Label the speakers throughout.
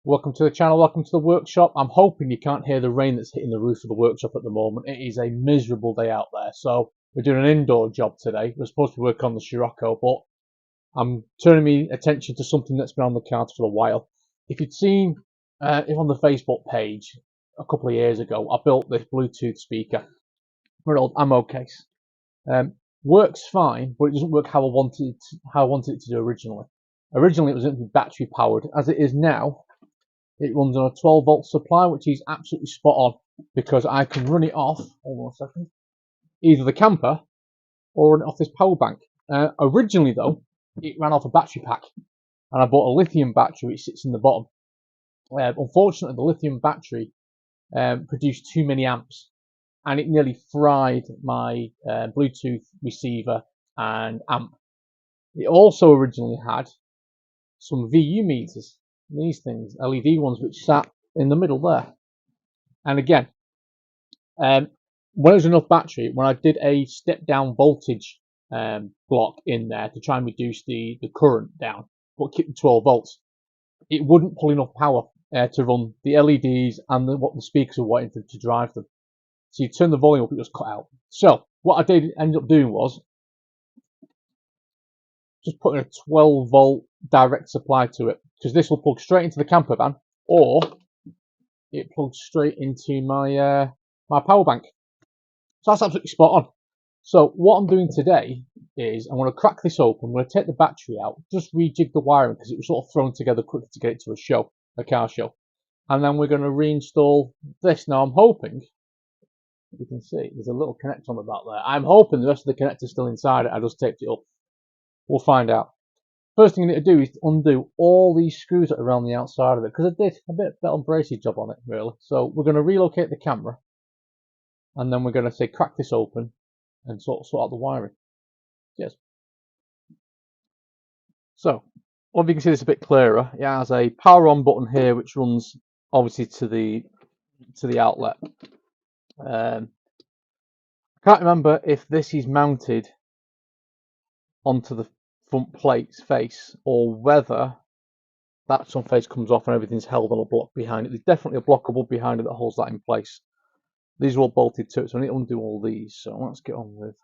Speaker 1: Welcome to the channel, welcome to the workshop. I'm hoping you can't hear the rain that's hitting the roof of the workshop at the moment. It is a miserable day out there, so we're doing an indoor job today. We're supposed to work on the Scirocco, but I'm turning my attention to something that's been on the cards for a while. If you'd seen it on the Facebook page a couple of years ago, I built this Bluetooth speaker for an old ammo case. Works fine, but it doesn't work how I wanted it to do originally. Originally, it was going to be battery powered. As it is now, it runs on a 12-volt supply, which is absolutely spot on because I can run it off, hold on a second, either the camper or run it off this power bank. Originally, though, it ran off a battery pack, and I bought a lithium battery which sits in the bottom. Unfortunately, the lithium battery produced too many amps, and it nearly fried my Bluetooth receiver and amp. It also originally had some VU meters, these things, LED ones, which sat in the middle there. And again, when it was enough battery, when I did a step down voltage block in there to try and reduce the current down, but keep the 12 volts, it wouldn't pull enough power to run the LEDs and what the speakers were wanting to drive them. So you turn the volume up, it just cut out. So what I did end up doing was just putting a 12 volt direct supply to it, because this will plug straight into the camper van, or it plugs straight into my my power bank. So that's absolutely spot on. So what I'm doing today is I'm going to crack this open. I'm going to take the battery out, just rejig the wiring because it was sort of thrown together quickly to get it to a car show. And then we're going to reinstall this. Now I'm hoping, you can see there's a little connector on the back there. I'm hoping the rest of the connector's still inside it. I just taped it up. We'll find out. First thing I need to do is undo all these screws that are around the outside of it, because I did a bit of belt and braces job on it, really. So we're going to relocate the camera, and then we're going to say crack this open and sort out the wiring. Yes. So, if you can see this a bit clearer, it has a power on button here, which runs obviously to the outlet. I can't remember if this is mounted onto the front plate's face or whether that front face comes off and everything's held on a block behind it. There's definitely a block above behind it that holds that in place. These are all bolted to it, so I need to undo all these. So let's get on with.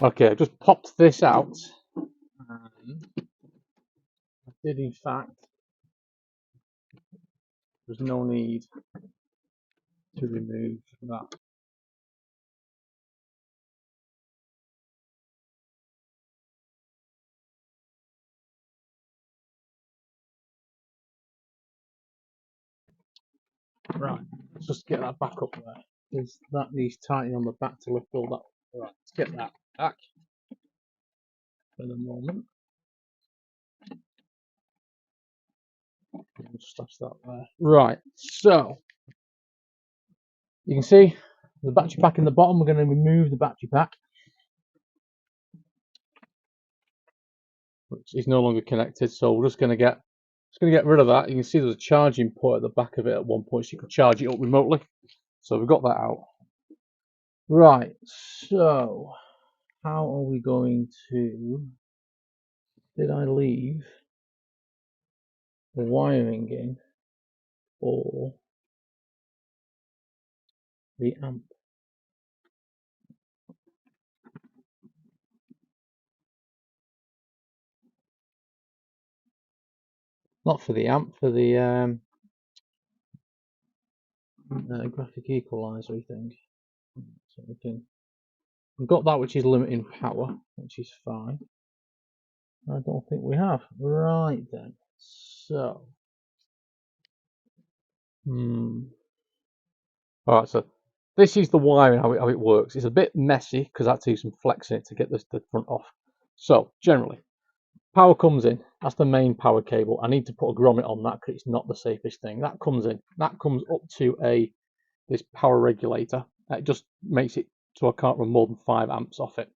Speaker 1: Okay, I just popped this out. And I did, in fact, there's no need to remove that. Right, let's just get that back up there, because that needs tightening on the back to lift all that. Right, let's get that back for the moment. Just touch that there. Right, so you can see the battery pack in the bottom. We're going to remove the battery pack, which is no longer connected. So we're just going to get rid of that. You can see there's a charging port at the back of it at one point, so you can charge it up remotely. So we've got that out. Right, so how are we going to? Did I leave the wiring in for the amp? Not for the amp, for the graphic equalizer, I think. So we've got that, which is limiting power, which is fine. I don't think we have. Right then. So, Alright, so this is the wiring, how it works. It's a bit messy because I had to do some flexing it to get the front off. So generally, power comes in. That's the main power cable. I need to put a grommet on that because it's not the safest thing. That comes in. That comes up to this power regulator. It just makes it so I can't run more than 5 amps off it.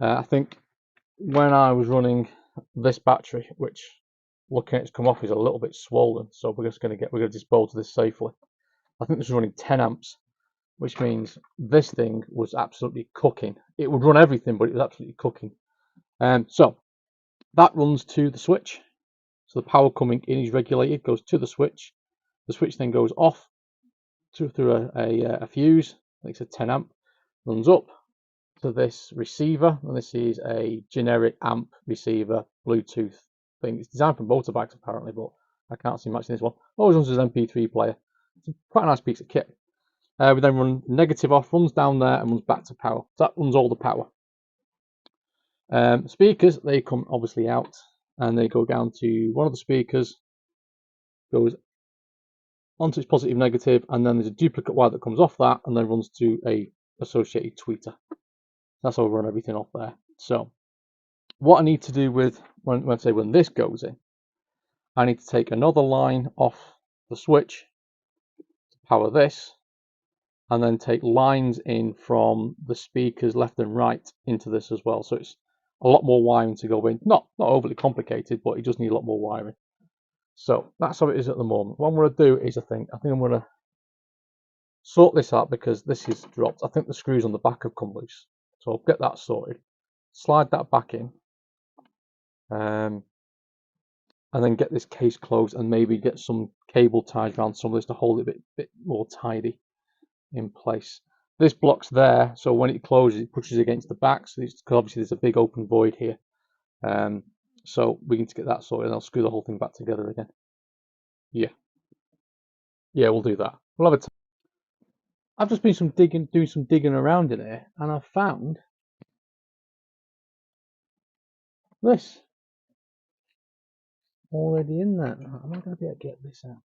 Speaker 1: I think when I was running this battery, which looking at it's come off is a little bit swollen, so we're going to dispose of this safely. I think this was running 10 amps, which means this thing was absolutely cooking. It would run everything, but it was absolutely cooking. So that runs to the switch. So the power coming in is regulated, goes to the switch. The switch then goes off through a fuse, like it's a 10 amp, runs up to this receiver, and this is a generic amp receiver Bluetooth thing. It's designed for motorbikes apparently, but I can't see much in this one. Always runs as an MP3 player. It's quite a nice piece of kit. We then run negative off, runs down there and runs back to power. So that runs all the power. Speakers, they come obviously out and they go down to one of the speakers, goes onto its positive negative, and then there's a duplicate wire that comes off that and then runs to a associated tweeter. That's how we run everything off there. So what I need to do with when this goes in, I need to take another line off the switch to power this, and then take lines in from the speakers left and right into this as well. So it's a lot more wiring to go in. Not overly complicated, but it does need a lot more wiring. So that's how it is at the moment. What I'm going to do is I think I'm going to sort this out because this is dropped. I think the screws on the back have come loose. So I'll get that sorted. Slide that back in. And then get this case closed and maybe get some cable ties around some of this to hold it a bit more tidy in place. This block's there, so when it closes, it pushes against the back. So because obviously there's a big open void here. So we need to get that sorted, and I'll screw the whole thing back together again. Yeah, we'll do that. We'll have a. I've just been doing some digging around in here, and I've found this already in there. Am I going to be able to get this out?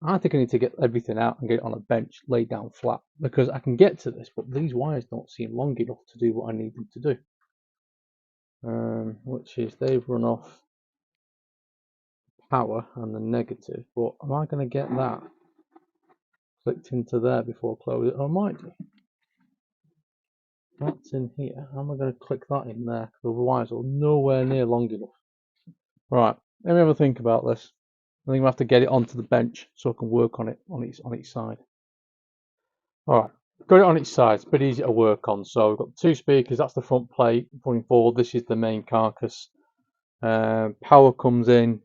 Speaker 1: I think I need to get everything out and get it on a bench, laid down flat, because I can get to this, but these wires don't seem long enough to do what I need them to do. Which is they've run off power and the negative, but am I going to get that clicked into there before I close it? Oh, I might do. That's in here. How am I going to click that in there? Because the wires are nowhere near long enough. Right, let me have a think about this. I think I have to get it onto the bench so I can work on it on each side. Alright, got it on its side, it's a bit easy to work on. So we've got 2 speakers, that's the front plate going forward, this is the main carcass. Power comes in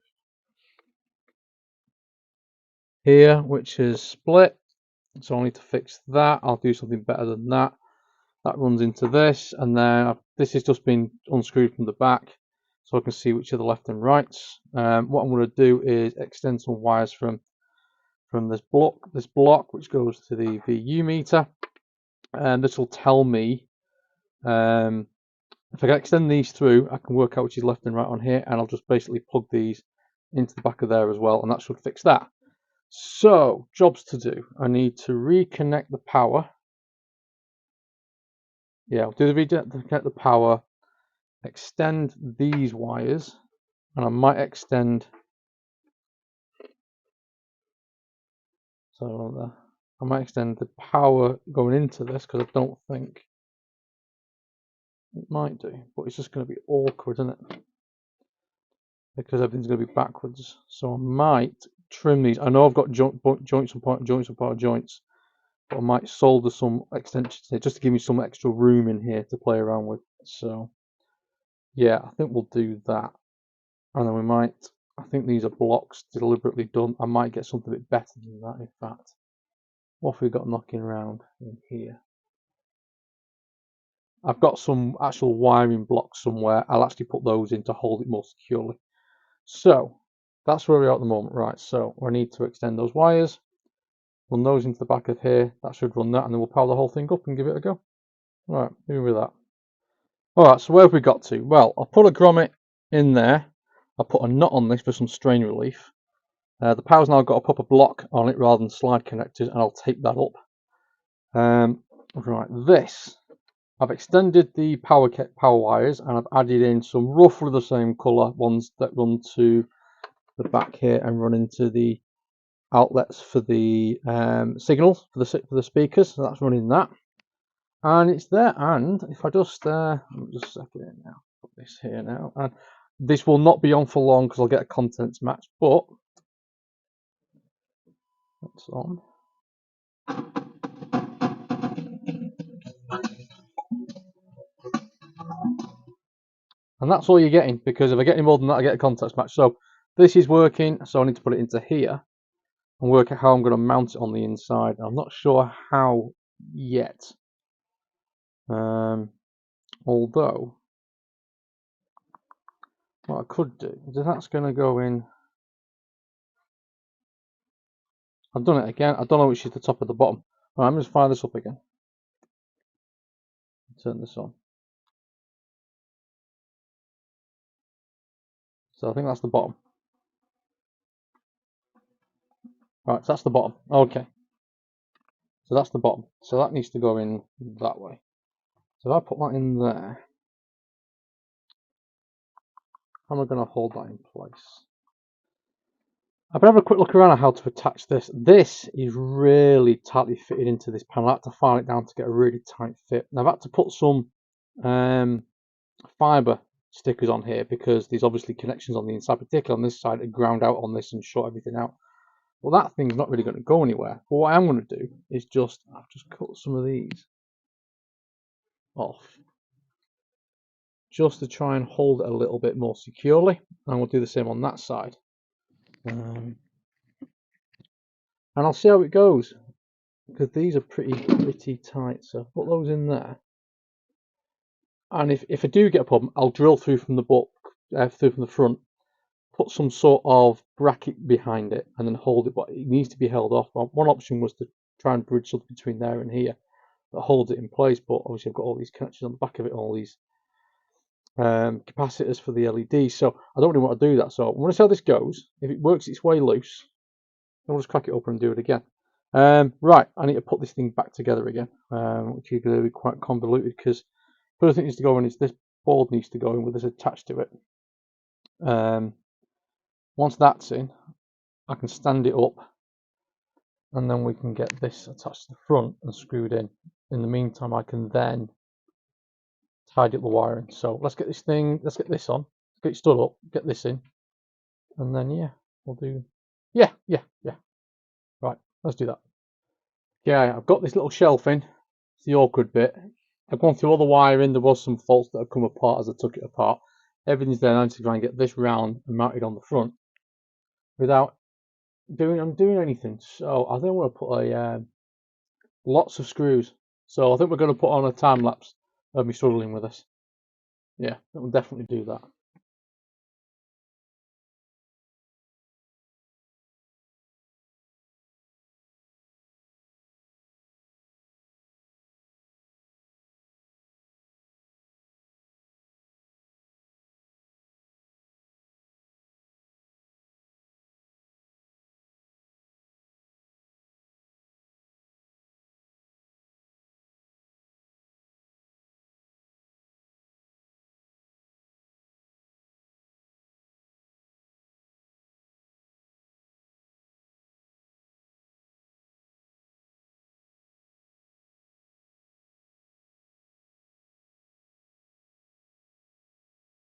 Speaker 1: here, which is split, so I need to fix that. I'll do something better than that. That runs into this, and then this has just been unscrewed from the back, so I can see which are the left and rights. What I'm going to do is extend some wires from this block, which goes to the VU meter, and this will tell me if I can extend these through, I can work out which is left and right on here, and I'll just basically plug these into the back of there as well, and that should fix that. So, jobs to do. I need to reconnect the power. Yeah, I'll do the reconnect the power, extend these wires, and I might extend. So I might extend the power going into this because I don't think it might do, but it's just going to be awkward, isn't it? Because everything's going to be backwards. So I might trim these. I know I've got joints and joints, but I might solder some extensions here just to give me some extra room in here to play around with. So yeah, I think we'll do that. And then we might, I think these are blocks deliberately done. I might get something a bit better than that, in fact. What have we got knocking around in here? I've got some actual wiring blocks somewhere. I'll actually put those in to hold it more securely. So that's where we are at the moment. Right, so I need to extend those wires, run those into the back of here. That should run that, and then we'll power the whole thing up and give it a go. Right, moving with that. Alright, so where have we got to? Well, I'll put a grommet in there. I'll put a nut on this for some strain relief.
Speaker 2: The power's now got a proper block on it rather than slide connectors, and I'll tape that up. Right, this, I've extended the power wires, and I've added in some roughly the same colour ones that run to the back here and run into the outlets for the signals for the speakers. So that's running that, and it's there. And if I just just a second in now, put this here now, and this will not be on for long because I'll get a contents match, but that's on. And that's all you're getting, because if I get any more than that, I get a contents match. So this is working, so I need to put it into here and work out how I'm going to mount it on the inside. I'm not sure how yet. Although, what I could do is if that's going to go in. I've done it again. I don't know which is the top or the bottom. Right, I'm just fire this up again. Turn this on. So I think that's the bottom. Right, so that's the bottom. Okay. So that's the bottom. So that needs to go in that way. So if I put that in there, how am I going to hold that in place? I've been having a quick look around at how to attach this. This is really tightly fitted into this panel. I had to file it down to get a really tight fit. And I've had to put some fibre stickers on here because there's obviously connections on the inside, particularly on this side, that ground out on this and short everything out. Well, that thing's not really going to go anywhere. But what I'm going to do is I've just cut some of these off just to try and hold it a little bit more securely. And we'll do the same on that side. And I'll see how it goes, because these are pretty tight. So put those in there. And if I do get a problem, I'll drill through from the through from the front, put some sort of bracket behind it, and then hold it. But it needs to be held off. One option was to try and bridge something between there and here that holds it in place. But obviously, I've got all these connections on the back of it, all these capacitors for the LEDs. So I don't really want to do that. So I'm going to see how this goes. If it works its way loose, I'll just crack it open and do it again. Right, I need to put this thing back together again, which is going to be quite convoluted because first thing needs to go in is this board needs to go in with this attached to it. Once that's in, I can stand it up, and then we can get this attached to the front and screwed in. In the meantime, I can then tidy up the wiring. So let's get this on, let's get it stood up, get this in, and then yeah, we'll do. Yeah. Right, let's do that. Yeah, I've got this little shelf in. It's the awkward bit. I've gone through all the wiring. There was some faults that have come apart as I took it apart. Everything's there. I need to try and get this round and mounted on the front without doing anything. So I think I'm going to put lots of screws. So I think we're going to put on a time lapse of me struggling with this. Yeah, we'll definitely do that.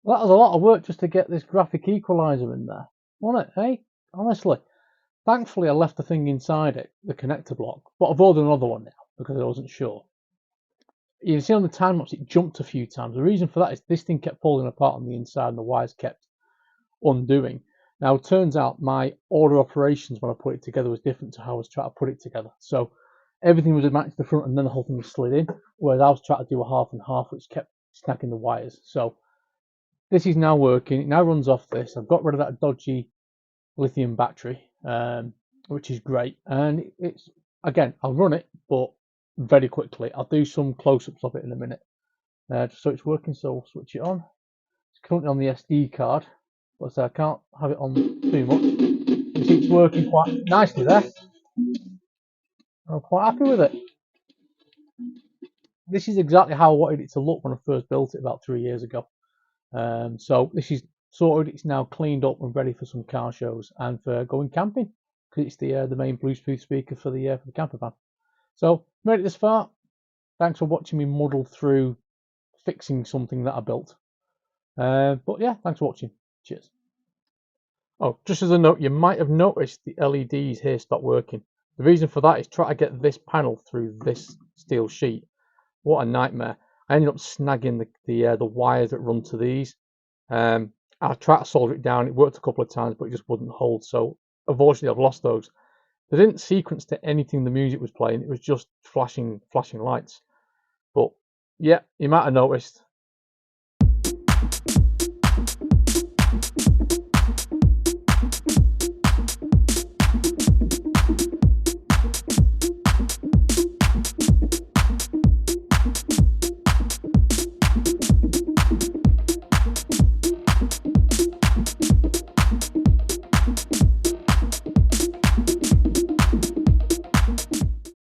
Speaker 2: Well, that was a lot of work just to get this graphic equalizer in there, wasn't it? Hey, honestly. Thankfully, I left the thing inside it, the connector block, but I've ordered another one now because I wasn't sure. You can see on the time lapse it jumped a few times. The reason for that is this thing kept falling apart on the inside and the wires kept undoing. Now, it turns out my order operations when I put it together was different to how I was trying to put it together. So everything was matched to the front and then the whole thing was slid in, whereas I was trying to do a half and half, which kept snagging the wires. So this is now working. It now runs off this. I've got rid of that dodgy lithium battery, which is great. And it's, again, I'll run it, but very quickly. I'll do some close-ups of it in a minute. Just so it's working, so we'll switch it on. It's currently on the SD card, but so I can't have it on too much. You
Speaker 1: it's working quite nicely there. I'm quite happy with it. This is exactly how I wanted it to look when I first built it about 3 years ago. So this is sorted. It's now cleaned up and ready for some car shows and for going camping, because it's the main Bluetooth speaker for the camper van. So made it this far. Thanks for watching me muddle through fixing something that I built. But yeah, thanks for watching. Cheers. Oh, just as a note, you might have noticed the LEDs here stop working. The reason for that is try to get this panel through this steel sheet. What a nightmare. I ended up snagging the wires that run to these. I tried to solder it down. It worked a couple of times, but it just wouldn't hold. So unfortunately, I've lost those. They didn't sequence to anything the music was playing. It was just flashing lights. But yeah, you might have noticed